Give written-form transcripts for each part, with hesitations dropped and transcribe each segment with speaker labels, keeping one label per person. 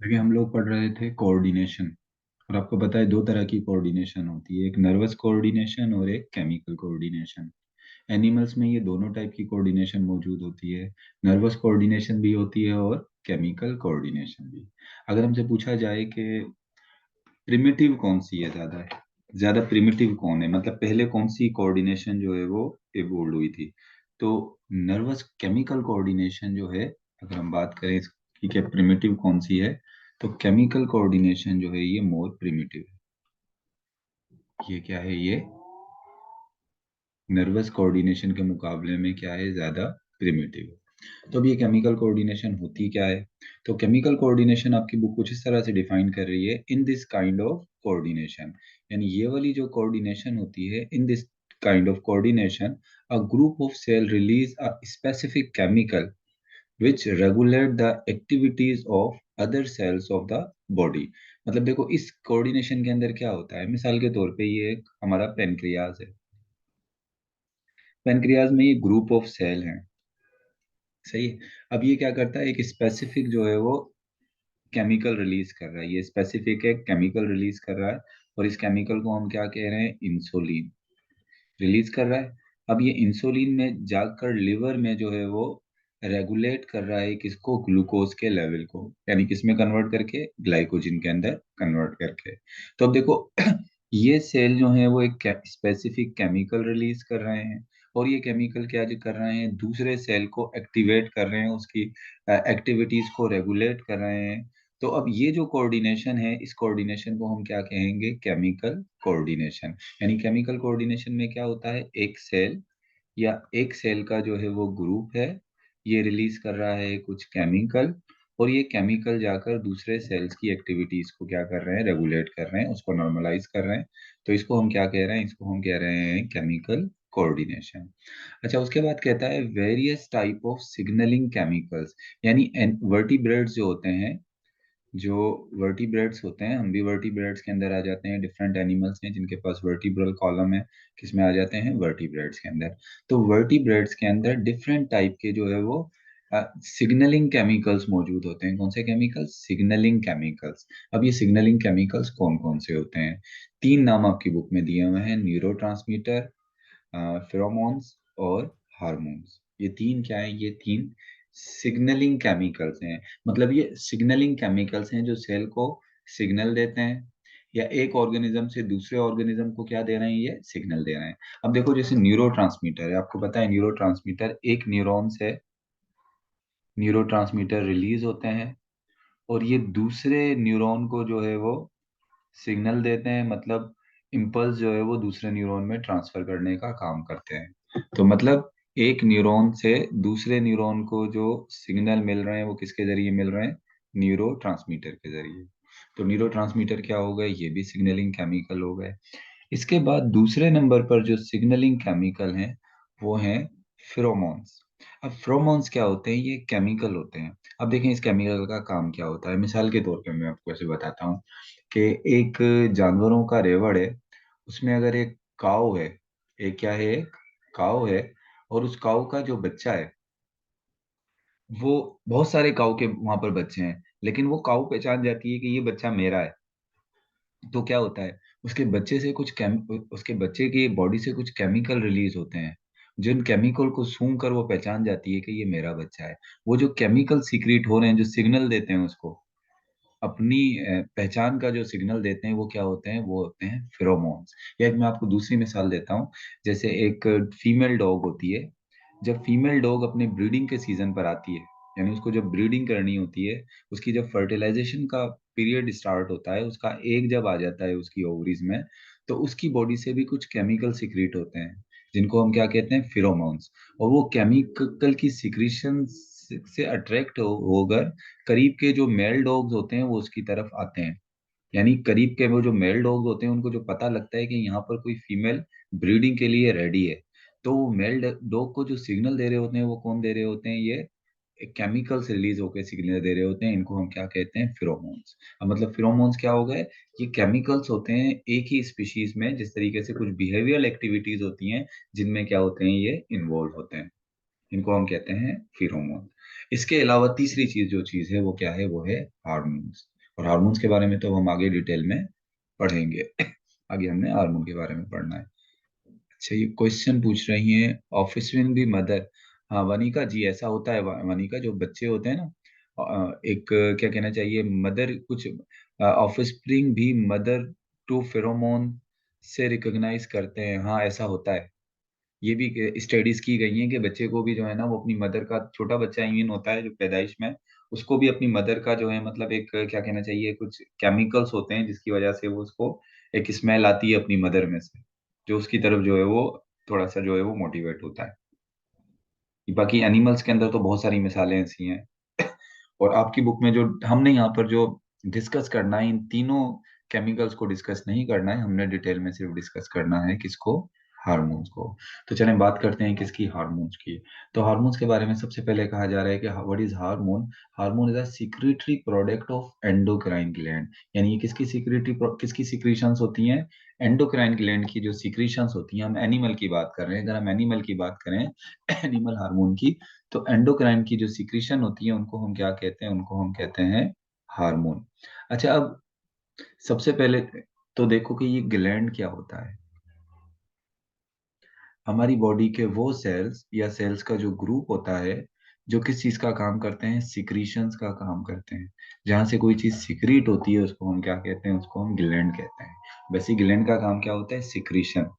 Speaker 1: देखिए हम लोग पढ़ रहे थे कोऑर्डिनेशन। और आपको पता है दो तरह की कोऑर्डिनेशन होती है, एक नर्वस कोऑर्डिनेशन और एक केमिकल कोऑर्डिनेशन। एनिमल्स में ये दोनों टाइप की कोऑर्डिनेशन मौजूद होती है। नर्वस कोऑर्डिनेशन भी होती है और केमिकल कोऑर्डिनेशन भी। अगर हमसे पूछा जाए कि प्रिमिटिव कौन सी है, ज्यादा प्रिमिटिव कौन है, मतलब पहले कौन सी कोऑर्डिनेशन जो है वो इवोल्व हुई थी, तो नर्वस केमिकल कोऑर्डिनेशन जो है, अगर हम बात करें इसकी कि प्रिमिटिव कौन सी है, तो केमिकल कोऑर्डिनेशन जो है ये मोर प्रिमिटिव है। ये क्या है, ये नर्वस कोऑर्डिनेशन के मुकाबले में क्या है, ज्यादा प्रिमिटिव है। तो अब ये केमिकल कोऑर्डिनेशन होती क्या है? तो केमिकल कोऑर्डिनेशन आपकी बुक कुछ इस तरह से डिफाइन कर रही है, in this kind of coordination, यानी ये वाली जो कोऑर्डिनेशन होती है, in this kind of coordination a group of cell release a specific chemical which regulate the activities of other cells of the body। मतलब देखो इस कोऑर्डिनेशन के अंदर क्या होता है, मिसाल के तौर पे ये एक हमारा पेनक्रियाज है। पेनक्रियाज में ये ग्रुप ऑफ सेल हैं, सही है। अब ये क्या करता है, एक स्पेसिफिक जो है वो केमिकल रिलीज कर रहा है, ये स्पेसिफिक एक केमिकल रिलीज कर रहा है। और इस केमिकल को हम क्या कह रहे हैं, इंसुलिन रिलीज कर रहा है। अब ये इंसुलिन में जाकर लिवर में जो है वो रेगुलेट कर रहा है, किसको, ग्लूकोज के लेवल को, यानी किसमें कन्वर्ट करके, ग्लाइकोजन के अंदर कन्वर्ट करके। तो अब देखो ये सेल जो है वो एक स्पेसिफिक केमिकल रिलीज कर रहे हैं, और ये केमिकल क्या जो कर रहे हैं, दूसरे सेल को एक्टिवेट कर रहे हैं, उसकी एक्टिविटीज को रेगुलेट कर रहे हैं। तो अब ये जो कोऑर्डिनेशन है, इस कोऑर्डिनेशन को हम क्या कहेंगे, केमिकल कोऑर्डिनेशन। यानी केमिकल कोऑर्डिनेशन में क्या होता है, एक सेल या एक सेल का जो है वो ग्रुप है, ये रिलीज कर रहा है कुछ केमिकल, और ये केमिकल जाकर दूसरे सेल्स की एक्टिविटीज को क्या कर रहे हैं, रेगुलेट कर रहे हैं, उसको नॉर्मलाइज कर रहे हैं। तो इसको हम क्या कह रहे हैं, इसको हम कह रहे हैं केमिकल कोऑर्डिनेशन। अच्छा, उसके बाद कहता है various type of signalling chemicals, यानी वर्टिब्रेट्स जो होते हैं, जो वर्टिब्रेट्स होते हैं, हम भी वर्टिब्रेट्स के अंदर आ जाते हैं। डिफरेंट एनिमल्स हैं जिनके पास वर्टिब्रल कॉलम है, किसमें आ जाते हैं, वर्टिब्रेट्स के अंदर। तो वर्टिब्रेट्स के अंदर डिफरेंट टाइप के जो है वो सिग्नलिंग केमिकल्स मौजूद होते हैं। कौन से केमिकल्स, सिग्नलिंग केमिकल्स। अब ये सिग्नलिंग केमिकल्स कौन कौन से होते हैं, तीन नाम आपकी बुक में दिए हुए हैं, न्यूरोट्रांसमीटर, फेरोमोन्स और हार्मोन्स। ये तीन क्या है, ये तीन सिग्नलिंग केमिकल्स हैं। मतलब ये सिग्नलिंग केमिकल्स हैं जो सेल को सिग्नल देते हैं, या एक ऑर्गेनिज्म से दूसरे ऑर्गेनिज्म को क्या दे रहे हैं, ये सिग्नल दे रहे हैं। अब देखो जैसे न्यूरोट्रांसमीटर है, आपको पता है न्यूरोट्रांसमीटर एक न्यूरॉन से न्यूरोट्रांसमीटर रिलीज होते हैं, और ये दूसरे न्यूरॉन को जो है वो सिग्नल देते हैं, मतलब इम्पल्स जो है वो दूसरे न्यूरॉन में ट्रांसफर करने का काम करते हैं। तो मतलब एक न्यूरॉन से दूसरे न्यूरॉन को जो सिग्नल मिल रहे हैं वो किसके जरिए मिल रहे हैं, न्यूरो ट्रांसमीटर के जरिए। तो न्यूरो ट्रांसमीटर क्या हो गए, ये भी सिग्नलिंग केमिकल हो गए। इसके बाद दूसरे नंबर पर जो सिग्नलिंग केमिकल हैं वो हैं फिरोमोन्स। अब फिरोमोन्स क्या होते हैं, ये केमिकल होते हैं। अब देखें इस केमिकल का काम क्या होता है, मिसाल के तौर पे मैं आपको ऐसे बताता हूँ कि एक जानवरों का रेवड़ है, उसमें अगर एक काऊ है, एक क्या है, एक काऊ है, और उस काऊ का जो बच्चा है, वो बहुत सारे काऊ के वहां पर बच्चे हैं, लेकिन वो काऊ पहचान जाती है कि ये बच्चा मेरा है। तो क्या होता है, उसके बच्चे से कुछ उसके बच्चे की बॉडी से कुछ केमिकल रिलीज होते हैं, जिन केमिकल को सूंघ कर वो पहचान जाती है कि ये मेरा बच्चा है। वो जो केमिकल सीक्रेट हो रहे हैं, जो सिग्नल देते हैं उसको, अपनी पहचान का जो सिग्नल देते हैं, वो क्या होते हैं, वो होते हैं फिरोमोन्स। या एक मैं आपको दूसरी मिसाल देता हूँ, जैसे एक फीमेल डॉग होती है, जब फीमेल डॉग अपने ब्रीडिंग के सीजन पर आती है, यानी उसको जब ब्रीडिंग करनी होती है, उसकी जब फर्टिलाइजेशन का पीरियड स्टार्ट होता है, उसका एग जब आ जाता है उसकी ओवरीज में, तो उसकी बॉडी से भी कुछ केमिकल सिक्रीट होते हैं, जिनको हम क्या कहते हैं, फिरोमोन्स। और वो केमिकल की सिक्रीशन से अट्रैक्ट होकर करीब के जो मेल डॉग्स होते हैं वो उसकी तरफ आते हैं। यानी करीब के वो जो मेल डॉग्स होते हैं उनको जो पता लगता है कि यहाँ पर कोई फीमेल ब्रीडिंग के लिए रेडी है, तो वो मेल डॉग को जो सिग्नल दे रहे होते हैं वो कौन दे रहे होते हैं, ये केमिकल्स रिलीज होकर सिग्नल दे रहे होते हैं, इनको हम क्या कहते हैं, फिरोमोन्स। अब मतलब फिरोमोन्स क्या हो गए, ये केमिकल्स होते हैं एक ही स्पीशीज में, जिस तरीके से कुछ बिहेवियरल एक्टिविटीज होती हैं जिनमें क्या होते हैं, ये इन्वॉल्व होते हैं। इनको हम कहते हैं फिरोमोन। इसके अलावा तीसरी चीज जो चीज है वो क्या है, वो है हार्मोन्स। और हार्मोन्स के बारे में तो हम आगे डिटेल में पढ़ेंगे। आगे हमने हार्मोन के बारे में पढ़ना है। अच्छा, ये क्वेश्चन पूछ रही हैं, ऑफस्प्रिंग भी मदर। हाँ वनिका जी, ऐसा होता है वनिका, जो बच्चे होते हैं ना, एक क्या कहना चाहिए, मदर कुछ ऑफस्प्रिंग भी मदर टू फेरोमोन से रिकॉग्नाइज करते हैं। हाँ ऐसा होता है। ये भी स्टडीज की गई हैं कि बच्चे को भी जो है ना, वो अपनी मदर का, छोटा बच्चा इम्यून होता है जो पैदाइश में, उसको भी अपनी मदर का जो है मतलब एक क्या कहना चाहिए, कुछ केमिकल्स होते हैं जिसकी वजह से वो उसको एक स्मेल आती है अपनी मदर में से, जो उसकी तरफ जो है वो थोड़ा सा जो है वो मोटिवेट होता है। बाकी एनिमल्स के अंदर तो बहुत सारी मिसालें ऐसी हैं। और आपकी बुक में जो हमने यहाँ पर जो डिस्कस करना है, इन तीनों केमिकल्स को डिस्कस नहीं करना है, हमने डिटेल में सिर्फ डिस्कस करना है किसको, हार्मोन्स को। तो चलें बात करते हैं किसकी, हार्मोन्स की। तो हार्मोन्स के बारे में सबसे पहले कहा जा रहा है कि what is hormone. Hormone is a secretory product of endocrine gland. यानी ये किसकी सिक्रीटरी, किसकी सिक्रीशंस होती हैं, एंडोक्राइन ग्लैंड की जो सिक्रीशंस होती हैं। हम एनिमल की बात कर रहे हैं, अगर हम एनिमल की बात करें, एनिमल हार्मोन की, तो एंडोक्राइन की जो सिक्रीशन होती है उनको हम क्या कहते हैं, उनको हम कहते हैं हार्मोन। अच्छा, अब सबसे पहले तो देखो कि ये ग्लैंड क्या होता है। हमारी बॉडी के वो सेल्स या सेल्स का जो ग्रुप होता है, जो किस चीज का काम करते हैं, सिक्रीशंस का काम करते हैं। जहां से कोई चीज सिक्रीट होती है उसको हम क्या कहते हैं, उसको हम ग्लैंड कहते हैं। वैसे ग्लैंड का काम क्या होता है, सिक्रीशन,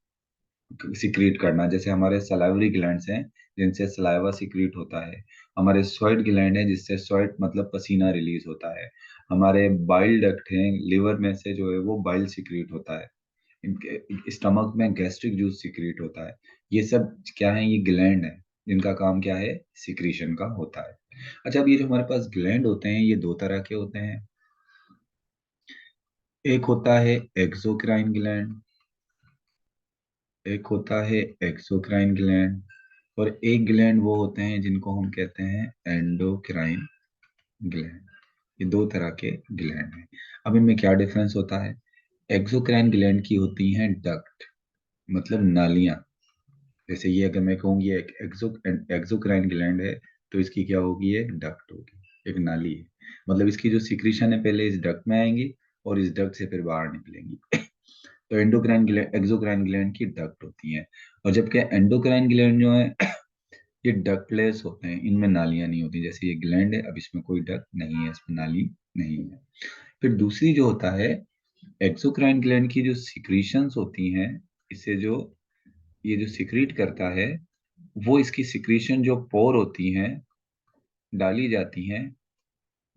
Speaker 1: सिक्रीट करना। जैसे हमारे सलाइवरी ग्लैंड्स हैं जिनसे सलाइवा सिक्रीट होता है। हमारे स्वेट ग्लैंड है जिससे स्वेट मतलब पसीना रिलीज होता है। हमारे बाइल डक्ट हैं, लिवर में से जो है वो बाइल सिक्रीट होता है। इनके स्टमक में गैस्ट्रिक जूस सिक्रीट होता है। ये सब क्या है, ये ग्लैंड है जिनका काम क्या है, सिक्रीशन का होता है। अच्छा, अब ये जो हमारे पास ग्लैंड होते हैं ये दो तरह के होते हैं। एक होता है एक्सोक्राइन ग्लैंड, एक होता है एक्सोक्राइन ग्लैंड, और एक ग्लैंड वो होते हैं जिनको हम कहते हैं एंडोक्राइन ग्लैंड। ये दो तरह के ग्लैंड हैं। अब इनमें क्या डिफरेंस होता है, एक्सोक्राइन ग्लैंड की होती हैं डक्ट, मतलब नालियां। जैसे ये अगर मैं कहूँ ये एक एक्सोक्राइन ग्लैंड है, तो इसकी क्या होगी, एक डक्ट होगी, एक नाली है। मतलब इसकी जो सिक्रीशन है पहले इस डक्ट में आएंगी और इस डक्ट से फिर बाहर निकलेंगी। तो एंडोक्राइन ग्लैंड, एक्सोक्राइन ग्लैंड की डक्ट होती है। और जबकि एंडोक्राइन ग्लैंड जो है ये डक्टलेस होते हैं, इनमें नालियां नहीं होती। जैसे ये ग्लैंड है, अब इसमें कोई डक्ट नहीं है, इसमें नाली नहीं है। फिर दूसरी जो होता है, एक्सोक्राइन ग्लैंड की जो सिक्रीशंस होती हैं, इसे जो ये जो सिक्रीट करता है, वो इसकी सिक्रीशन जो पोर होती हैं, डाली जाती हैं,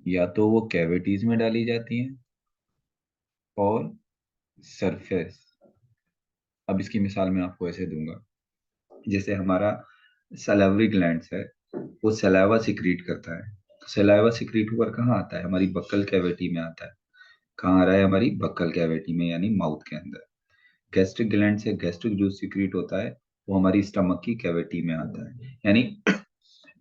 Speaker 1: या तो वो कैविटीज में डाली जाती हैं और सरफेस। अब इसकी मिसाल मैं आपको ऐसे दूंगा, जैसे हमारा सलाइवरी ग्लैंड्स है, वो सलाइवा सिक्रीट करता है। तो सलाइवा सिक्रीट होकर कहाँ आता है, हमारी बक्कल कैविटी में आता है। कहाँ आ रहा है, हमारी बक्कल कैविटी में, यानी माउथ के अंदर। गैस्ट्रिक ग्लैंड से गैस्ट्रिक जूस सिक्रीट होता है, वो हमारी स्टमक की कैविटी में आता है। यानी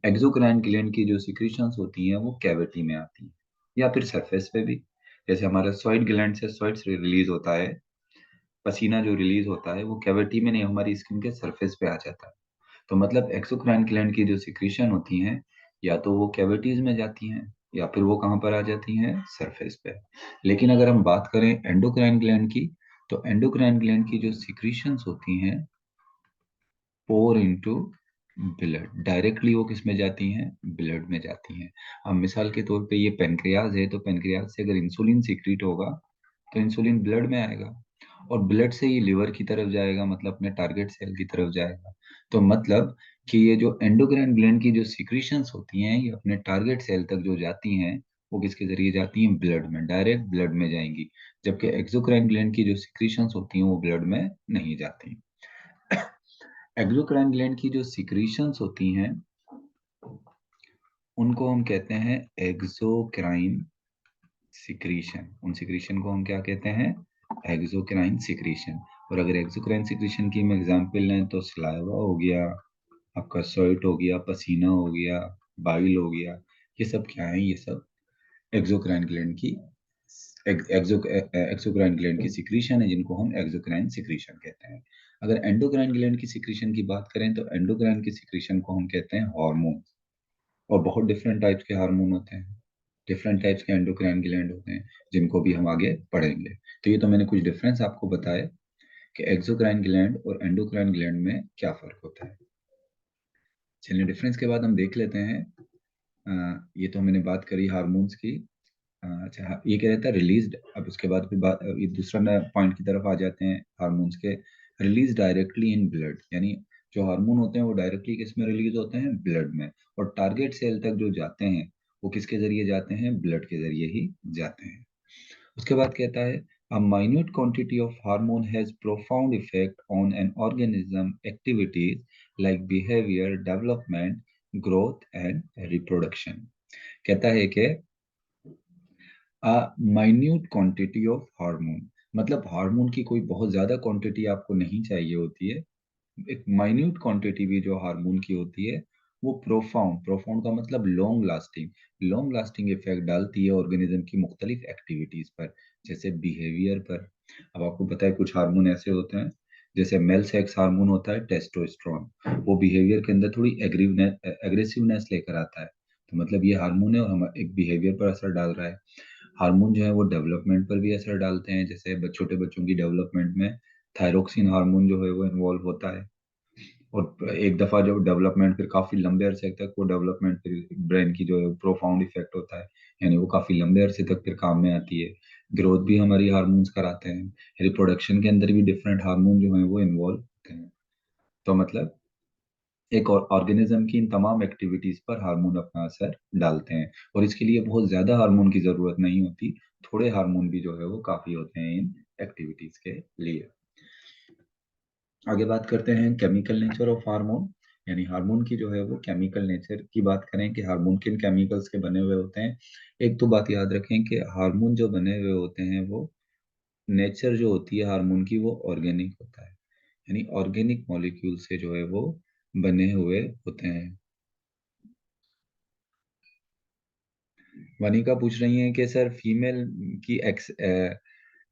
Speaker 1: एक्सोक्राइन ग्लैंड की जो सिक्रीशंस होती हैं वो कैविटी में आती हैं, या फिर सरफेस पे भी। जैसे हमारा स्वेट ग्लैंड से स्वेट रिलीज होता है, पसीना जो रिलीज होता है वो कैविटी में नहीं, हमारी स्किन के सरफेस पे आ जाता है। तो मतलब एक्सोक्राइन ग्लैंड की जो सिक्रीशन होती हैं, या तो वो कैविटीज में जाती हैं, या फिर वो कहाँ पर आ जाती हैं, सरफेस पे। लेकिन अगर हम बात करें एंडोक्राइन ग्लैंड की, तो एंडोक्राइन ग्लैंड की जो सिक्रीशंस होती हैं, पोर इनटू ब्लड, डायरेक्टली वो किस में जाती हैं, ब्लड में जाती हैं। अब मिसाल के तौर पे ये पेनक्रियाज है, तो पेनक्रियाज से अगर इंसुलिन सिक्रीट होगा तो इंसुलिन ब्लड में आएगा, और ब्लड से ये लिवर की तरफ जाएगा, मतलब अपने टारगेट सेल की तरफ जाएगा। तो मतलब कि ये जो एंडोक्राइन ग्लैंड की जो सिक्रीशंस होती हैं, ये अपने टारगेट सेल तक जो जाती हैं, वो किसके जरिए जाती हैं, ब्लड में, डायरेक्ट ब्लड में जाएंगी। जबकि एक्सोक्राइन ग्लैंड की जो सिक्रीशंस होती हैं वो ब्लड में नहीं जाती। एक्सोक्राइन ग्लैंड की जो सिक्रीशंस होती हैं उनको हम कहते हैं एक्सोक्राइन सिक्रीशन। उन सिक्रीशन को हम क्या कहते हैं, एक्सोक्राइन सिक्रीशन। और अगर एक्सोक्राइन सिक्रीशन की हम एग्जांपल लें तो सलाइवा हो गया, आपका स्वेट हो गया, पसीना हो गया, बाइल हो गया, ये सब क्या है, ये सब एक्सोक्राइन ग्लैंड की एक्सोक्राइन ग्लैंड की सिक्रीशन है, जिनको हम एक्सोक्राइन सिक्रीशन कहते हैं। अगर एंडोक्राइन ग्लैंड की सिक्रीशन की बात करें तो एंडोक्राइन की सिक्रीशन को हम कहते हैं हार्मोन। और बहुत डिफरेंट टाइप्स के हार्मोन होते हैं, डिफरेंट टाइप्स के एंडोक्राइन ग्लैंड होते हैं, जिनको भी हम आगे पढ़ेंगे। तो ये तो मैंने कुछ डिफरेंस आपको बताए कि एक्सोक्राइन ग्लैंड और एंडोक्राइन ग्लैंड में क्या फर्क होता है। चलिए डिफरेंस के बाद हम देख लेते हैं। ये तो मैंने बात करी हार्मोन्स की। अच्छा हाँ, ये कह रहा था रिलीज। अब उसके बाद फिर बात ये दूसरा पॉइंट की तरफ आ जाते हैं हार्मोन्स के। रिलीज डायरेक्टली इन ब्लड, यानी जो हार्मोन होते हैं वो डायरेक्टली किस में रिलीज होते हैं, ब्लड में। और टारगेट सेल तक जो जाते हैं वो किसके जरिए जाते हैं, ब्लड के जरिए ही जाते हैं। उसके बाद कहता है a minute quantity of hormone has profound effect on an organism activities like behavior, development, growth and reproduction। कहता है कि माइन्यूट क्वांटिटी ऑफ हार्मोन, मतलब हार्मोन की कोई बहुत ज्यादा क्वांटिटी आपको नहीं चाहिए होती है। एक माइन्यूट क्वांटिटी भी जो हार्मोन की होती है वो प्रोफाउंड, प्रोफाउंड का मतलब लॉन्ग लास्टिंग इफेक्ट डालती है ऑर्गेनिज्म की मुख्तलिफ एक्टिविटीज पर, जैसे बिहेवियर पर। अब आपको पता है कुछ हार्मोन ऐसे होते हैं, जैसे मेल सेक्स हार्मोन होता है टेस्टोस्टेरोन, वो बिहेवियर के अंदर थोड़ी एग्रेसिवनेस लेकर आता है। तो मतलब ये हार्मोन है और हम एक बिहेवियर पर असर डाल रहा है। हार्मोन जो है वो डेवलपमेंट पर भी असर डालते हैं, जैसे छोटे बच्चों की डेवलपमेंट में थायरोक्सिन हार्मोन जो है वो इन्वॉल्व होता है। और एक दफा जब डेवलपमेंट फिर काफी लंबे अरसे तक वो डेवलपमेंट फिर ब्रेन की जो है प्रोफाउंड इफेक्ट होता है, यानी वो काफी लंबे अरसे तक फिर काम में आती है। ग्रोथ भी हमारी हार्मोन्स कराते हैं। रिप्रोडक्शन के अंदर भी डिफरेंट हार्मोन जो है वो इन्वॉल्व होते हैं। तो मतलब एक और ऑर्गेनिज्म की इन तमाम एक्टिविटीज पर हार्मोन अपना असर डालते हैं। और इसके लिए बहुत ज्यादा हार्मोन की जरूरत नहीं होती, थोड़े हार्मोन भी जो है वो काफी होते हैं इन एक्टिविटीज के लिए। आगे बात करते हैं केमिकल नेचर ऑफ हार्मोन, यानी हार्मोन की जो है वो केमिकल नेचर की बात करें कि हार्मोन किन केमिकल्स के बने हुए होते हैं। एक तो बात याद रखें कि हार्मोन जो बने हुए होते हैं वो नेचर जो होती है हार्मोन की वो ऑर्गेनिक होता है, यानी ऑर्गेनिक मॉलिक्यूल से जो है वो बने हुए होते हैं। वनिका पूछ रही हैं कि सर फीमेल की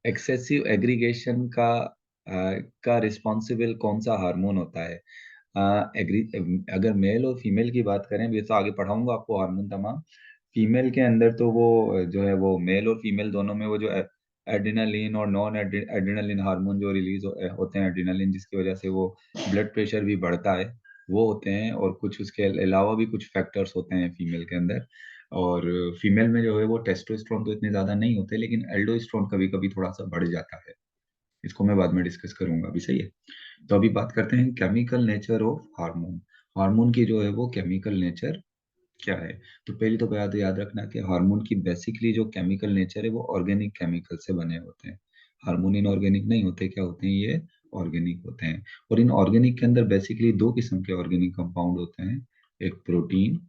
Speaker 1: एक्सेसिव एग्रीगेशन का रिस्पॉन्सिबल कौन सा हार्मोन होता है। एग्री अगर मेल और फीमेल की बात करें, भी तो आगे पढ़ाऊंगा आपको हार्मोन तमाम। फीमेल के अंदर तो वो जो है वो मेल और फीमेल दोनों में वो जो एड्रेनालिन और नॉन एड्रेनालिन हार्मोन जो रिलीज होते हैं, एड्रेनालिन जिसकी वजह से वो ब्लड प्रेशर भी बढ़ता है, वो होते हैं। और कुछ उसके अलावा भी कुछ फैक्टर्स होते हैं फीमेल के अंदर। और फीमेल में जो है वो टेस्टोस्टेरोन तो इतने ज्यादा नहीं होते, लेकिन एल्डोस्टेरोन कभी कभी थोड़ा सा बढ़ जाता है। इसको मैं बाद में डिस्कस करूंगा, अभी सही है। तो अभी बात करते हैं chemical nature of hormone. Hormone की जो है वो केमिकल नेचर क्या है। तो पहली तो बात याद रखना कि हार्मोन की बेसिकली जो केमिकल नेचर है वो ऑर्गेनिक केमिकल से बने होते हैं। हार्मोन इनऑर्गेनिक नहीं होते, क्या होते हैं ये, ऑर्गेनिक होते हैं। और इन ऑर्गेनिक के अंदर बेसिकली दो किस्म के ऑर्गेनिक कंपाउंड होते हैं, एक प्रोटीन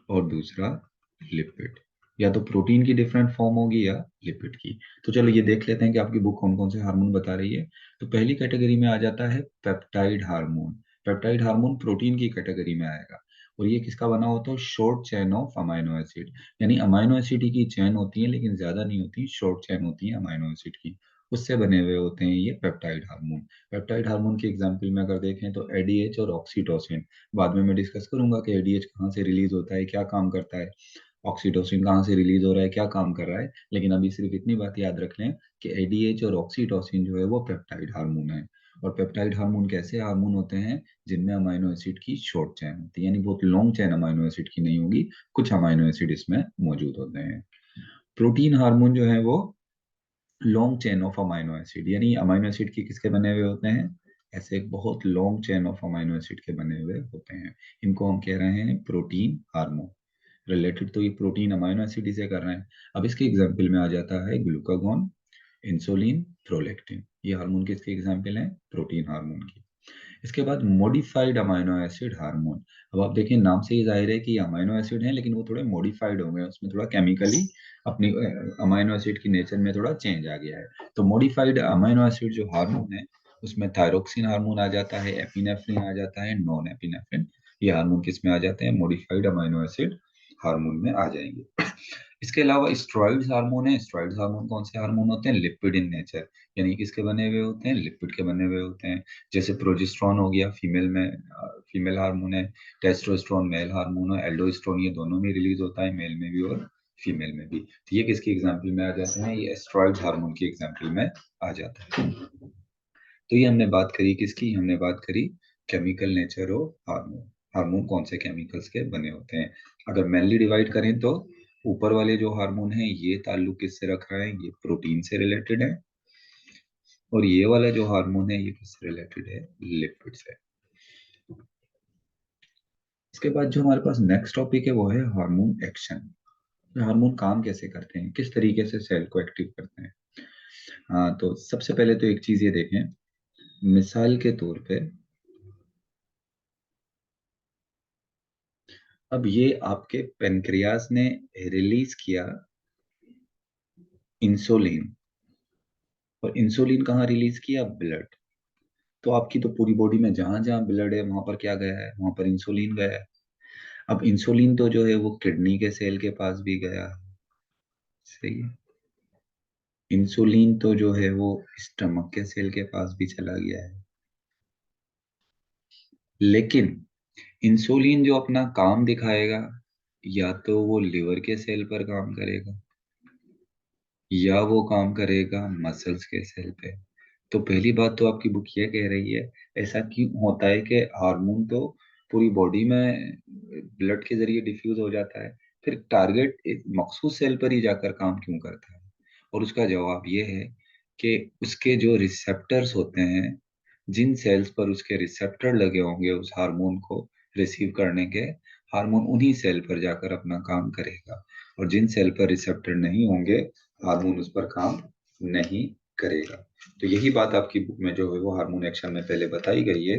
Speaker 1: और दूसरा लिपिड। या तो प्रोटीन की डिफरेंट फॉर्म होगी या लिपिड की। तो चलो ये देख लेते हैं कि आपकी बुक कौन कौन से हार्मोन बता रही है। तो पहली कैटेगरी में आ जाता है peptide hormone. Peptide hormone protein की कैटेगरी में आएगा। और ये किसका बना होता है, short chain of amino acid, यानी अमाइनो एसिड की चेन होती है लेकिन ज्यादा नहीं होती, शॉर्ट चेन होती है अमाइनो एसिड की, उससे बने हुए होते हैं ये पेप्टाइड हार्मोन। पेप्टाइड हार्मोन की एग्जांपल में अगर देखें तो एडीएच और ऑक्सीटोसिन। बाद में मैं डिस्कस करूंगा कि एडीएच कहाँ से रिलीज होता है, क्या काम करता है, ऑक्सीटोसिन कहाँ से रिलीज हो रहा है, क्या काम कर रहा है। लेकिन अभी सिर्फ इतनी बात याद रख लें कि एडीएच और ऑक्सीटोसिन जो है वो पेप्टाइड हार्मोन है। और पेप्टाइड हार्मोन कैसे हार्मोन होते हैं, जिनमें अमाइनो एसिड की शॉर्ट चेन होती है, यानी बहुत लॉन्ग चेन अमाइनो एसिड की नहीं होगी, कुछ अमाइनो एसिड इसमें मौजूद होते हैं। प्रोटीन हार्मोन जो है वो long chain of amino acid, यानी अमाइनो एसिड के किसके बने हुए होते हैं, ऐसे एक बहुत long chain of amino acid के बने हुए होते हैं। इनको हम कह रहे हैं प्रोटीन हार्मोन। रिलेटेड तो ये प्रोटीन अमाइनो एसिड ही से कर रहे हैं। अब इसके एग्जाम्पल में आ जाता है ग्लूकागॉन, इंसुलिन, प्रोलेक्टिन। ये हार्मोन किसके एग्जाम्पल हैं, प्रोटीन हार्मोन की। इसके बाद मॉडिफाइड अमाइनो एसिड हार्मोन। अब आप देखिए नाम से ही जाहिर है कि अमाइनो एसिड हैं, लेकिन वो थोड़े मॉडिफाइड हो गए, उसमें थोड़ा केमिकली अपनी अमाइनो एसिड की नेचर में थोड़ा चेंज आ गया है। तो मॉडिफाइड अमाइनो एसिड जो हार्मोन है उसमें थायरोक्सिन हार्मोन आ जाता है, एपिनेफ्रिन आ जाता है, नॉन एपिनेफ्रिन। ये हार्मोन किस में आ जाते हैं, मॉडिफाइड अमाइनो एसिड हार्मोन में आ जाएंगे। इसके अलावा स्टेरॉइड्स हार्मोन है। स्टेरॉइड्स हार्मोन कौन से हार्मोन होते हैं? लिपिड इन नेचर, यानी किसके बने हुए होते हैं? लिपिड के बने हुए होते हैं। जैसे प्रोजेस्टेरॉन हो गया फीमेल में, फीमेल हार्मोन है। टेस्टोस्टेरोन मेल हार्मोन है। एल्डोस्टेरोन ये दोनों में रिलीज होता है, मेल में भी और फीमेल में भी। तो ये किसकी एग्जाम्पल में आ जाते हैं? ये स्टेरॉइड हार्मोन की एग्जाम्पल में आ जाता है। तो ये हमने बात करी किसकी? हमने बात करी chemical nature of hormone. Hormone कौन से केमिकल्स के बने होते हैं। अगर मेनली डिवाइड करें तो ऊपर वाले जो हार्मोन है ये ताल्लुक किससे रख रहा है? ये प्रोटीन से रिलेटेड है। और ये वाला जो हार्मोन है ये किससे रिलेटेड है? लिपिड से। इसके बाद जो हमारे पास नेक्स्ट टॉपिक है वो है हार्मोन एक्शन। हार्मोन काम कैसे करते हैं, किस तरीके से सेल को एक्टिव करते हैं। हाँ, तो सबसे पहले तो एक चीज ये देखें, मिसाल के तौर पे अब ये आपके पेनक्रियास ने रिलीज किया इंसुलिन, और इंसुलिन कहाँ रिलीज किया? ब्लड। तो आपकी तो पूरी बॉडी में जहां जहां ब्लड है वहां पर क्या गया है? वहां पर इंसुलिन गया है। अब इंसुलिन तो जो है वो किडनी के सेल के पास भी गया। सही है। इंसुलिन तो जो है वो स्टमक के सेल के पास भी चला गया है। लेकिन इंसुलिन जो अपना काम दिखाएगा, या तो वो लिवर के सेल पर काम करेगा या वो काम करेगा मसल्स के सेल पे। तो पहली बात तो आपकी बुक ये कह रही है, ऐसा क्यों होता है कि हार्मोन तो पूरी बॉडी में ब्लड के जरिए डिफ्यूज हो जाता है, फिर टारगेट एक मखसूस सेल पर ही जाकर काम क्यों करता है? और उसका जवाब ये है कि उसके जो रिसेप्टर्स होते हैं, जिन सेल्स पर उसके रिसेप्टर लगे होंगे उस हार्मोन को रिसीव करने के, हार्मोन उन्हीं सेल पर जाकर अपना काम करेगा। और जिन सेल पर रिसेप्टर नहीं होंगे, हार्मोन उस पर काम नहीं करेगा। तो यही बात आपकी बुक में जो है वो हार्मोन एक्शन में पहले बताई गई है।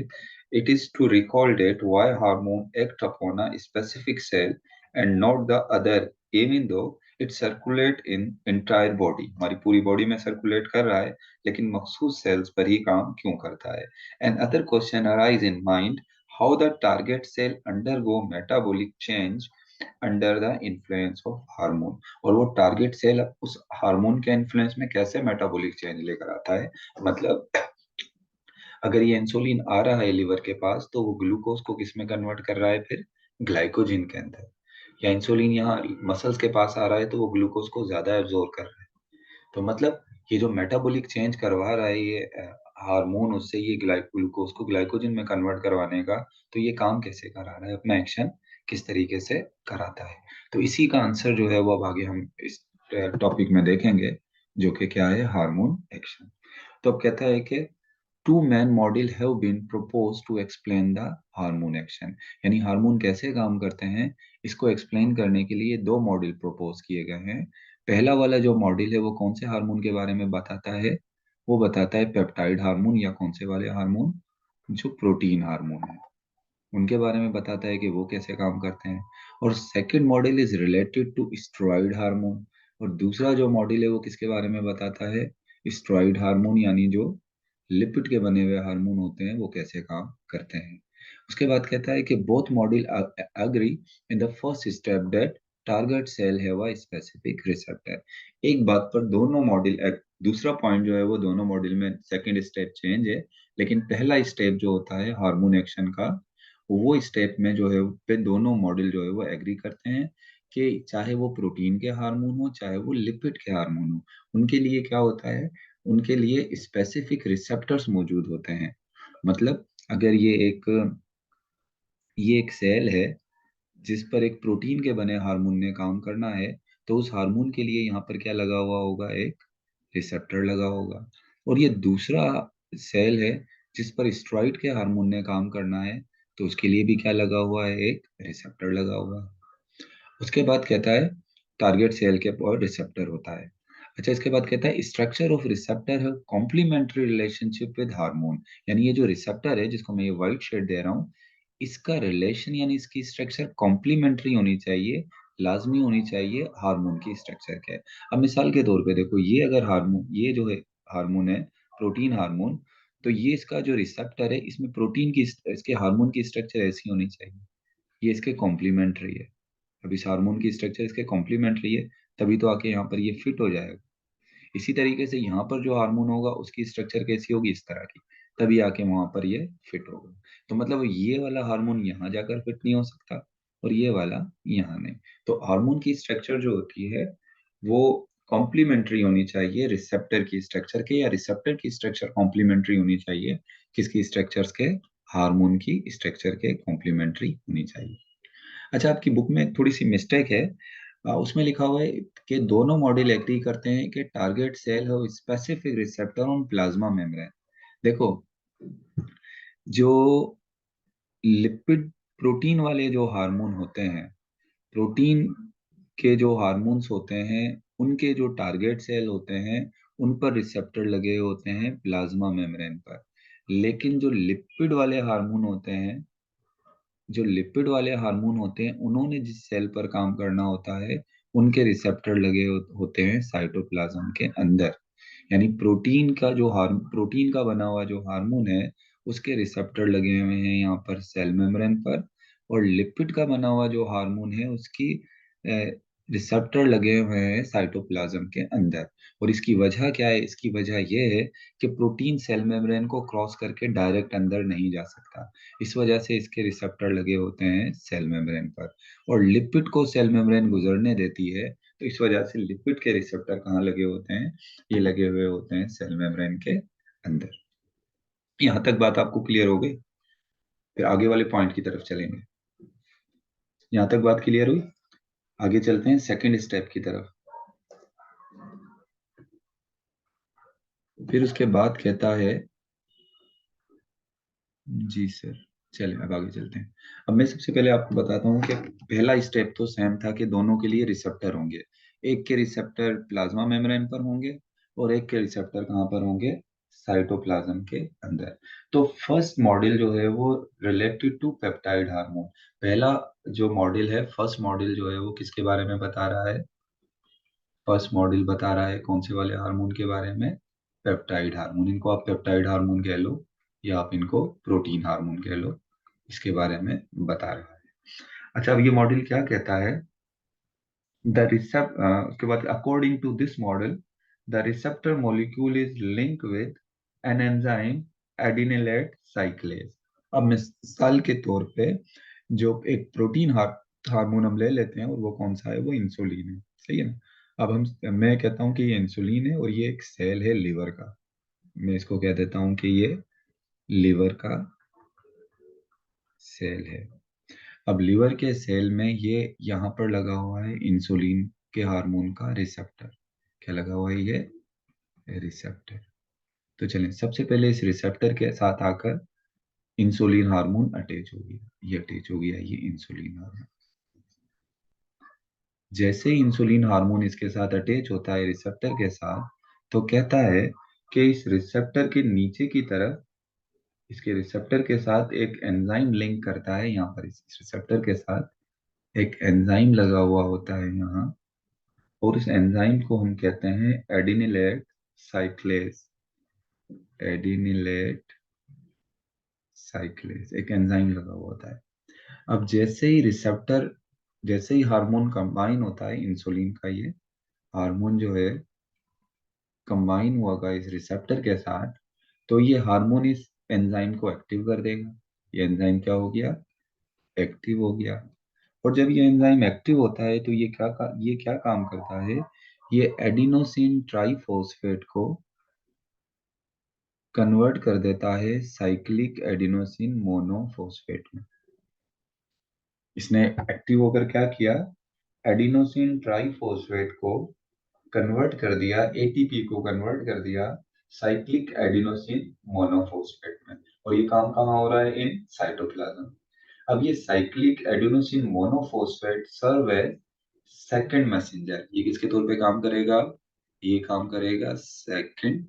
Speaker 1: It is to recall that why hormone act upon a specific cell and not the other, even though it circulate in entire body. हमारी पूरी बॉडी में सर्कुलेट कर रहा है, लेकिन मखसूस सेल्स पर ही काम क्यों करता है? And other question arise in mind, how the target cell undergo metabolic change under the influence of hormone. और वो टारगेट सेल उस हार्मोन के इन्फ्लुएंस में कैसे मेटाबॉलिक चेंज लेकर आता है? मतलब अगर ये इंसुलिन आ रहा है लिवर के पास, तो वो ग्लूकोज को किस में कन्वर्ट कर रहा है? फिर ग्लाइकोजन के अंदर। या इंसुलिन यहाँ मसल्स के पास आ रहा है तो वो ग्लूकोज को ज्यादा एब्जॉर्ब कर रहा है। तो मतलब ये जो मेटाबॉलिक चेंज करवा रहा है ये हार्मोन, उससे ये ग्लूकोज को ग्लाइकोजन में कन्वर्ट करवाने का, तो ये काम कैसे करा रहा है? अपना एक्शन किस तरीके से कराता है? तो इसी का आंसर जो है वो अब आगे हम इस टॉपिक में देखेंगे, जो कि क्या है? Hormone action. तो अब कहता है कि two main model have been proposed to explain the hormone action. यानी हार्मोन कैसे काम करते हैं इसको एक्सप्लेन करने के लिए दो मॉडल प्रपोज किए गए हैं। पहला वाला जो मॉडल है वो कौन से हार्मोन के बारे में बताता है? वो बताता है पेप्टाइड हार्मोन, या कौन से वाले हार्मोन? जो प्रोटीन हार्मोन है उनके बारे में बताता है कि वो कैसे काम करते हैं। और second model is related to steroid hormone. और दूसरा जो मॉडल है वो किसके बारे में बताता है? स्टेरॉइड हार्मोन, यानी जो लिपिड के बने हुए हार्मोन होते हैं वो कैसे काम करते हैं। उसके बाद कहता है कि both model agree in the first step that target cell have a specific receptor. एक बात पर दोनों मॉडल, दूसरा पॉइंट जो है वो दोनों मॉडल में सेकंड स्टेप चेंज है, लेकिन पहला स्टेप जो होता है हार्मोन एक्शन का, वो स्टेप में जो है पे दोनों मॉडल जो है वो एग्री करते हैं कि चाहे वो प्रोटीन के हार्मोन हो चाहे वो लिपिड के हार्मोन हो, उनके लिए क्या होता है? उनके लिए स्पेसिफिक रिसेप्टर्स मौजूद होते हैं। मतलब अगर ये एक सेल है जिस पर एक प्रोटीन के बने हार्मोन ने काम करना है, तो उस हार्मोन के लिए यहाँ पर क्या लगा हुआ होगा? एक रिसेप्टर लगा होगा। और ये दूसरा सेल है जिस पर स्टेरॉइड के हार्मोन ने काम करना है, तो उसके लिए भी क्या लगा हुआ है? एक रिसेप्टर लगा हुआ है। उसके बाद कहता है टारगेट सेल के पर रिसेप्टर होता है। अच्छा, इसके बाद कहता है स्ट्रक्चर ऑफ रिसेप्टर है कॉम्प्लीमेंट्री रिलेशनशिप विद हार्मोन। यानी ये जो रिसेप्टर है जिसको मैं ये व्हाइट शेड दे रहा हूँ, इसका रिलेशन यानी इसकी स्ट्रक्चर कॉम्प्लीमेंट्री होनी चाहिए, लाजमी होनी चाहिए हार्मोन की स्ट्रक्चर के। अब मिसाल के तौर पे देखो, ये अगर हार्मोन, ये जो है हार्मोन है प्रोटीन हार्मोन, तो ये इसका जो रिसेप्टर है इसमें प्रोटीन की, इसके हार्मोन की स्ट्रक्चर ऐसी होनी चाहिए, ये इसके कॉम्प्लीमेंट्री है। अब इस हार्मोन की स्ट्रक्चर इसके कॉम्प्लीमेंट्री है, तभी तो आके यहाँ पर ये फिट हो जाएगा। इसी तरीके से यहाँ पर जो हार्मोन होगा उसकी स्ट्रक्चर कैसी होगी, इस तरह की, तभी आके वहां पर ये फिट होगा। तो मतलब ये वाला हार्मोन यहाँ जाकर फिट नहीं हो सकता और ये वाला यहाँ नहीं। तो हार्मोन की स्ट्रक्चर जो होती है वो कॉम्प्लीमेंट्री होनी चाहिए रिसेप्टर की स्ट्रक्चर के, या रिसेप्टर की स्ट्रक्चर कॉम्प्लीमेंट्री होनी चाहिए किसकी स्ट्रक्चर्स के, हार्मोन की स्ट्रक्चर के कॉम्प्लीमेंट्री होनी चाहिए। अच्छा, आपकी बुक में थोड़ी सी मिस्टेक है। उसमें लिखा हुआ है कि दोनों मॉडल एग्री करते हैं कि टारगेट सेल है specific receptor on plasma membrane. देखो, जो लिपिड प्रोटीन वाले जो हार्मोन होते हैं, प्रोटीन के जो हार्मोन्स होते हैं, उनके जो टारगेट सेल होते हैं उन पर रिसेप्टर लगे होते हैं प्लाज्मा मेम्ब्रेन पर। लेकिन जो लिपिड वाले हार्मोन होते हैं उन्होंने जिस सेल पर काम करना होता है उनके रिसेप्टर लगे होते हैं साइटोप्लाज्म के अंदर। यानी प्रोटीन का बना हुआ जो हार्मोन है उसके रिसेप्टर लगे हुए हैं यहाँ पर सेल मेम्ब्रेन पर, और लिपिड का बना हुआ जो हार्मोन है उसकी रिसेप्टर लगे हुए हैं साइटोप्लाज्म के अंदर। और इसकी वजह क्या है, इसकी वजह यह है कि प्रोटीन सेल मेम्ब्रेन को क्रॉस करके डायरेक्ट अंदर नहीं जा सकता, इस वजह से इसके रिसेप्टर लगे होते हैं सेल मेम्ब्रेन पर। और लिपिड को सेल मेम्ब्रेन गुजरने देती है, तो इस वजह से लिपिड के रिसेप्टर कहाँ लगे होते हैं, ये लगे हुए होते हैं सेल मेम्ब्रेन के अंदर। यहाँ तक बात आपको क्लियर हो गई? फिर आगे वाले पॉइंट की तरफ चलेंगे। यहाँ तक बात क्लियर हुई? आगे चलते हैं सेकंड स्टेप की तरफ। फिर उसके बाद कहता है, जी सर, चलिए अब आगे चलते हैं। अब मैं सबसे पहले आपको बताता हूँ कि पहला स्टेप तो सेम था कि दोनों के लिए रिसेप्टर होंगे। एक के रिसेप्टर प्लाज्मा मेम्ब्रेन पर होंगे और एक के रिसेप्टर कहाँ पर होंगे, साइटोप्लाज्म के अंदर। तो फर्स्ट मॉडल जो है वो रिलेटेड टू पेप्टाइड हार्मोन। पहला जो मॉडल है, फर्स्ट मॉडल जो है वो किसके बारे में बता रहा है, फर्स्ट मॉडल बता रहा है कौन से वाले हार्मोन के बारे में, पेप्टाइड हार्मोन। इनको आप पेप्टाइड हार्मोन कह लो या आप इनको प्रोटीन हार्मोन कह लो, इसके बारे में बता रहा है। अच्छा, अब ये मॉडल क्या कहता है, उसके बाद according to this model the receptor molecule is link with an enzyme adenylate cyclase. अब मिसाल के तौर पे जो एक प्रोटीन हार्मोन हम ले लेते हैं और वो कौन सा है, वो इंसुलिन है, सही है ना। अब मैं कहता हूँ कि ये इंसुलिन है और ये एक सेल है लिवर का। मैं इसको कह देता हूँ कि ये लिवर का सेल है। अब लिवर के सेल में ये यहाँ पर लगा हुआ है इंसुलिन के हार्मोन का रिसेप्टर। क्या लगा हुआ है ये, रिसेप्टर। तो चलें, सबसे पहले इस रिसेप्टर के साथ आकर इंसुलिन हार्मोन अटैच हो गया, ये अटैच हो गया, ये इंसुलिन हार्मोन। जैसे ही इंसुलिन हार्मोन इसके साथ अटैच होता है रिसेप्टर के साथ, तो कहता है कि इस रिसेप्टर के नीचे की तरफ इसके रिसेप्टर के साथ एक एंजाइम लिंक करता है। यहाँ पर इस रिसेप्टर के साथ एक एंजाइम लगा हुआ होता है यहाँ, और इस एंजाइम को हम कहते हैं एडिनिलेट साइक्लेज। एडिनिलेट साइक्लेज एक एंजाइम लगा हुआ होता है। अब जैसे ही हार्मोन कंबाइन होता है, इंसुलिन का ये हार्मोन जो है कंबाइन हुआ इस रिसेप्टर के साथ, तो ये हार्मोन इस एंजाइम को एक्टिव कर देगा। ये एंजाइम क्या हो गया, एक्टिव हो गया। और जब ये एंजाइम एक्टिव होता है तो ये क्या काम करता है, ये एडिनोसिन ट्राइफॉस्फेट को कन्वर्ट कर देता है साइक्लिक एडिनोसिन मोनोफॉस्फेट में। इसने एक्टिव होकर क्या किया, एडिनोसिन ट्राइफॉस्फेट को कन्वर्ट कर दिया, एटीपी को कन्वर्ट कर दिया साइक्लिक एडिनोसिन मोनोफॉस्फेट में। और ये काम कहाँ हो रहा है, इन साइटोप्लाज्म। अब ये cyclic adenosine monophosphate serve as second messenger. ये किसके तौर पे काम करेगा, ये काम करेगा सेकंड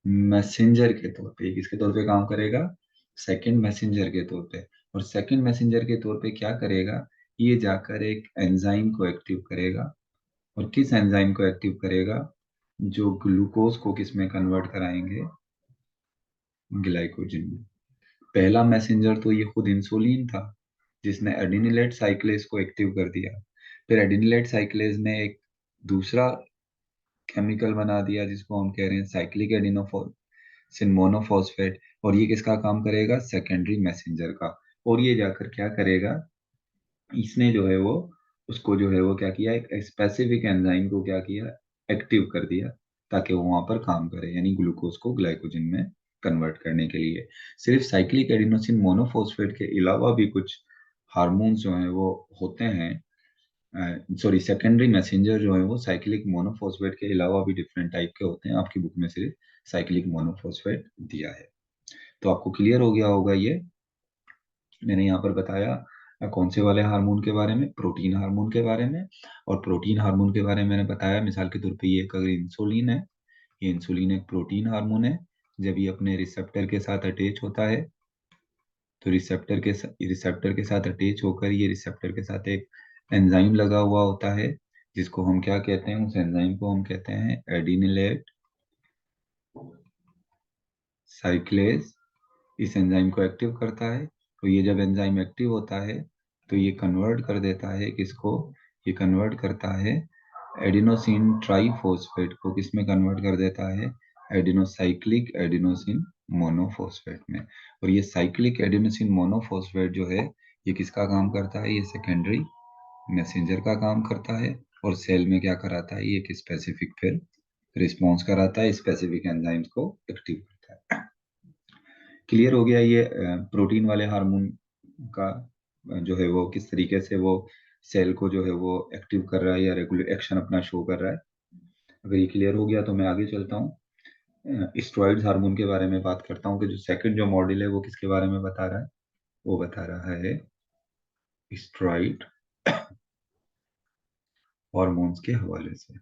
Speaker 1: मैसेंजर के तौर पे। ये किसके तौर पे काम करेगा, सेकंड मैसेंजर के तौर पे। और सेकंड मैसेंजर के तौर पे क्या करेगा, ये जाकर एक एंजाइम को एक्टिव करेगा। और किस एंजाइम को एक्टिव करेगा, जो ग्लूकोज को किस में कन्वर्ट कराएंगे, ग्लाइकोजन में। पहला मैसेंजर तो ये खुद इंसुलिन था जिसने एडिनिलेट साइक्लेज को एक्टिव कर दिया। फिर एडिनिलेट साइक्लेज ने एक दूसरा केमिकल बना दिया जिसको हम कह रहे हैं साइक्लिक एडिनोसिन मोनोफॉस्फेट, और ये किसका काम करेगा? सेकेंडरी मैसेंजर का। और ये जाकर क्या करेगा, इसने जो है वो उसको जो है वो क्या किया, एक स्पेसिफिक एंजाइम को क्या किया, एक्टिव कर दिया, ताकि वो वहां पर काम करे, यानी ग्लूकोज को ग्लाइकोजन में कन्वर्ट करने के लिए। सिर्फ साइक्लिक एडिनोसिन मोनोफॉस्फेट के अलावा भी कुछ हार्मोन्स जो हैं वो होते हैं, सॉरी सेकेंडरी मैसेंजर जो है वो साइक्लिक मोनोफॉस्फेट के अलावा भी डिफरेंट टाइप के होते हैं। आपकी बुक में सिर्फ साइक्लिक मोनोफॉस्फेट दिया है। तो आपको क्लियर हो गया होगा ये, मैंने यहाँ पर बताया कौन से वाले हार्मोन के बारे में, प्रोटीन हार्मोन के बारे में। और प्रोटीन हार्मोन के बारे में मैंने बताया मिसाल के तौर पे ये एक अगर इंसुलिन है, ये इंसुलिन एक प्रोटीन हार्मोन है। जब ये अपने रिसेप्टर के साथ अटैच होता है तो रिसेप्टर के साथ अटैच होकर ये रिसेप्टर के साथ एक एंजाइम लगा हुआ होता है, जिसको हम क्या कहते हैं, उस एंजाइम को हम कहते हैं एडिनिलेट साइक्लेज। इस एंजाइम को एक्टिव करता है। तो ये जब एंजाइम एक्टिव होता है तो ये कन्वर्ट कर देता है किसको, ये कन्वर्ट करता है एडिनोसिन ट्राइफॉस्फेट को, किसमें कन्वर्ट कर देता है, एडिनोसाइक्लिक एडिनोसिन मोनोफॉस्फेट में। और ये साइक्लिक एडिनोसिन मोनोफॉस्फेट जो है ये किसका काम करता है, ये सेकेंडरी मैसेंजर का काम करता है। और सेल में क्या कराता है, ये एक स्पेसिफिक फिर रिस्पॉन्स कराता है, स्पेसिफिक एंजाइम्स को एक्टिव करता है। क्लियर हो गया ये प्रोटीन वाले हार्मोन का जो है वो किस तरीके से वो सेल को जो है वो एक्टिव कर रहा है या रेगुलर एक्शन अपना शो कर रहा है। अगर ये क्लियर हो गया तो मैं आगे चलता हूँ, स्टेरॉइड हार्मोन के बारे में बात करता हूँ कि जो सेकंड जो मॉडल है वो किसके बारे में बता रहा है, वो बता रहा है स्टेरॉइड हार्मोन्स के हवाले से।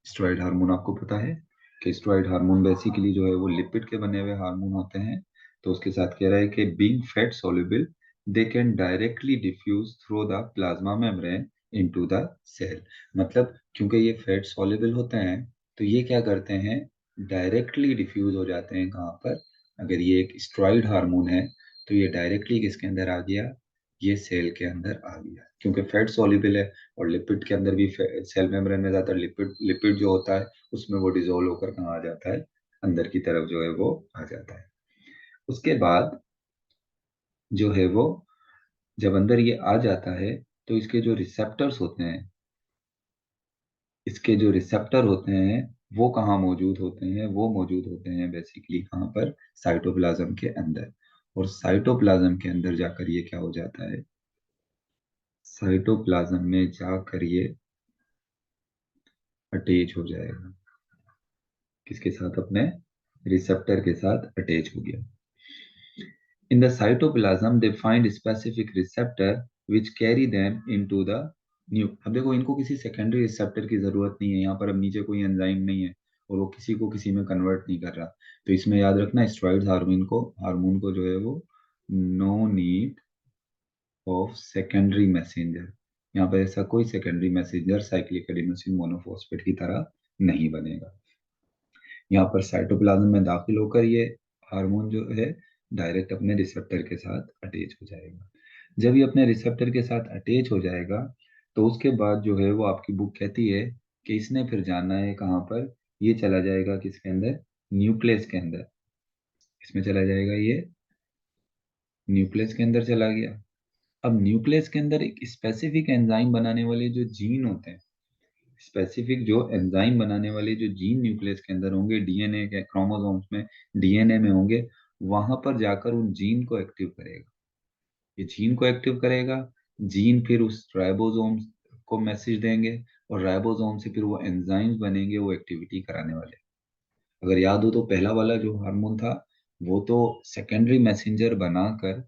Speaker 1: स्टेरॉइड हार्मोन आपको पता है कि स्टेरॉइड हार्मोन बेसिकली जो है वो लिपिड के बने हुए हार्मोन होते हैं। तो उसके साथ कह रहा है कि being fat soluble they can directly diffuse through the plasma membrane into the cell. मतलब क्योंकि ये फैट soluble होते हैं तो ये क्या करते हैं, डायरेक्टली डिफ्यूज हो जाते हैं कहाँ पर, अगर ये एक स्टेरॉइड हार्मोन है तो ये डायरेक्टली किसके अंदर आ गया, ये सेल के अंदर आ गया, क्योंकि फैट soluble है। और लिपिड के अंदर भी सेल मेम्ब्रेन में ज्यादातर लिपिड लिपिड जो होता है उसमें वो डिजोल्व होकर कहाँ आ जाता है, अंदर की तरफ जो है वो आ जाता है। उसके बाद जो है वो जब अंदर ये आ जाता है तो इसके जो रिसेप्टर्स होते हैं, इसके जो रिसेप्टर होते हैं वो कहाँ मौजूद होते हैं, वो मौजूद होते हैं बेसिकली कहाँ पर, साइटोप्लाज्म के अंदर। और साइटोप्लाज्म के अंदर जाकर ये क्या हो जाता है, साइटोप्लाज्म में जाकर ये अटैच हो जाएगा, किसके साथ, अपने रिसेप्टर के साथ अटैच हो गया। In the cytoplasm they find specific receptor which carry them into the new। अब देखो इनको किसी सेकेंडरी रिसेप्टर की जरूरत नहीं है, यहाँ पर अब नीचे कोई एंजाइम नहीं है और वो किसी को किसी में कन्वर्ट नहीं कर रहा। तो इसमें याद रखना स्टेरॉइड हार्मोन को जो है वो no need of secondary messenger, यहाँ पर ऐसा कोई secondary messenger cyclic adenosine monophosphate की तरह नहीं बनेगा। यहाँ पर साइटोप्लाज्म में दाखिल होकर ये हार्मोन जो है डायरेक्ट अपने रिसेप्टर के साथ अटैच हो जाएगा। जब ये अपने रिसेप्टर के साथ अटैच हो जाएगा तो उसके बाद जो है वो आपकी बुक कहती है कि इसने फिर जाना है कहाँ पर, ये चला जाएगा किसके अंदर, न्यूक्लियस के अंदर। इसमें चला जाएगा ये न्यूक्लियस के अंदर चला गया। अब न्यूक्लियस के अंदर एक स्पेसिफिक एंजाइम बनाने वाले जो जीन होते हैं, स्पेसिफिक जो एंजाइम बनाने वाले जो जीन न्यूक्लियस के अंदर होंगे, डीएनए के क्रोमोसोम्स में, डीएनए में होंगे, वहां पर जाकर उन जीन को एक्टिव करेगा। ये जीन को एक्टिव करेगा, जीन फिर उस राइबोसोम को मैसेज देंगे और राइबोसोम से फिर वो एंजाइम्स बनेंगे वो एक्टिविटी कराने वाले। अगर याद हो तो पहला वाला जो हार्मोन था वो तो सेकेंडरी मैसेंजर बनाकर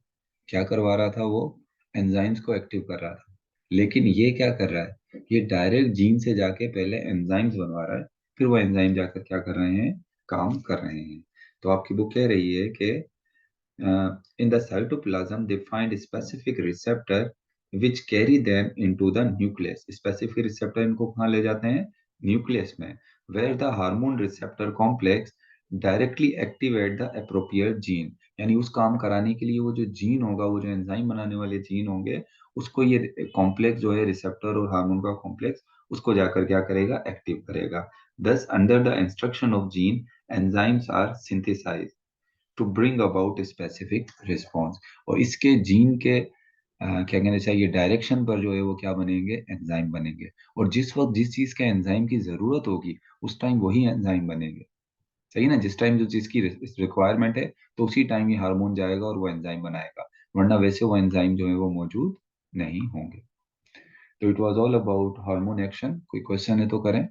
Speaker 1: क्या करवा रहा था, वो एंजाइम्स को एक्टिव कर रहा था। लेकिन ये क्या कर रहा है, ये डायरेक्ट जीन से जाके पहले एंजाइम्स बनवा रहा है, फिर वो एंजाइम जाकर क्या कर रहे हैं, काम कर रहे हैं। तो आपकी बुक कह रही है कि in the cytoplasm they find a specific receptor which carry them into the nucleus। specific receptor इनको कहाँ ले जाते हैं, न्यूक्लियस में, where the hormone receptor complex directly activate the appropriate gene। यानी उस काम कराने के लिए वो जो जीन होगा, वो जो एंजाइम बनाने वाले जीन होंगे उसको ये कॉम्प्लेक्स जो है रिसेप्टर और हार्मोन का कॉम्प्लेक्स उसको जाकर क्या करेगा, एक्टिव करेगा। Thus under the instruction of gene enzymes are synthesize to bring about specific response. और इसके जीन के क्या कहना चाहिए डायरेक्शन पर जो है वो क्या बनेंगे, एंजाइम बनेंगे। और जिस वक्त जिस चीज के एंजाइम की जरूरत होगी उस टाइम वही एंजाइम बनेंगे। सही ना, जिस टाइम जो चीज की रिक्वायरमेंट है तो उसी टाइम ये हार्मोन जाएगा और वो एंजाइम बनाएगा, वरना वैसे वो एंजाइम जो है वो मौजूद नहीं होंगे। तो it was all about hormone action. कोई क्वेश्चन है तो करें।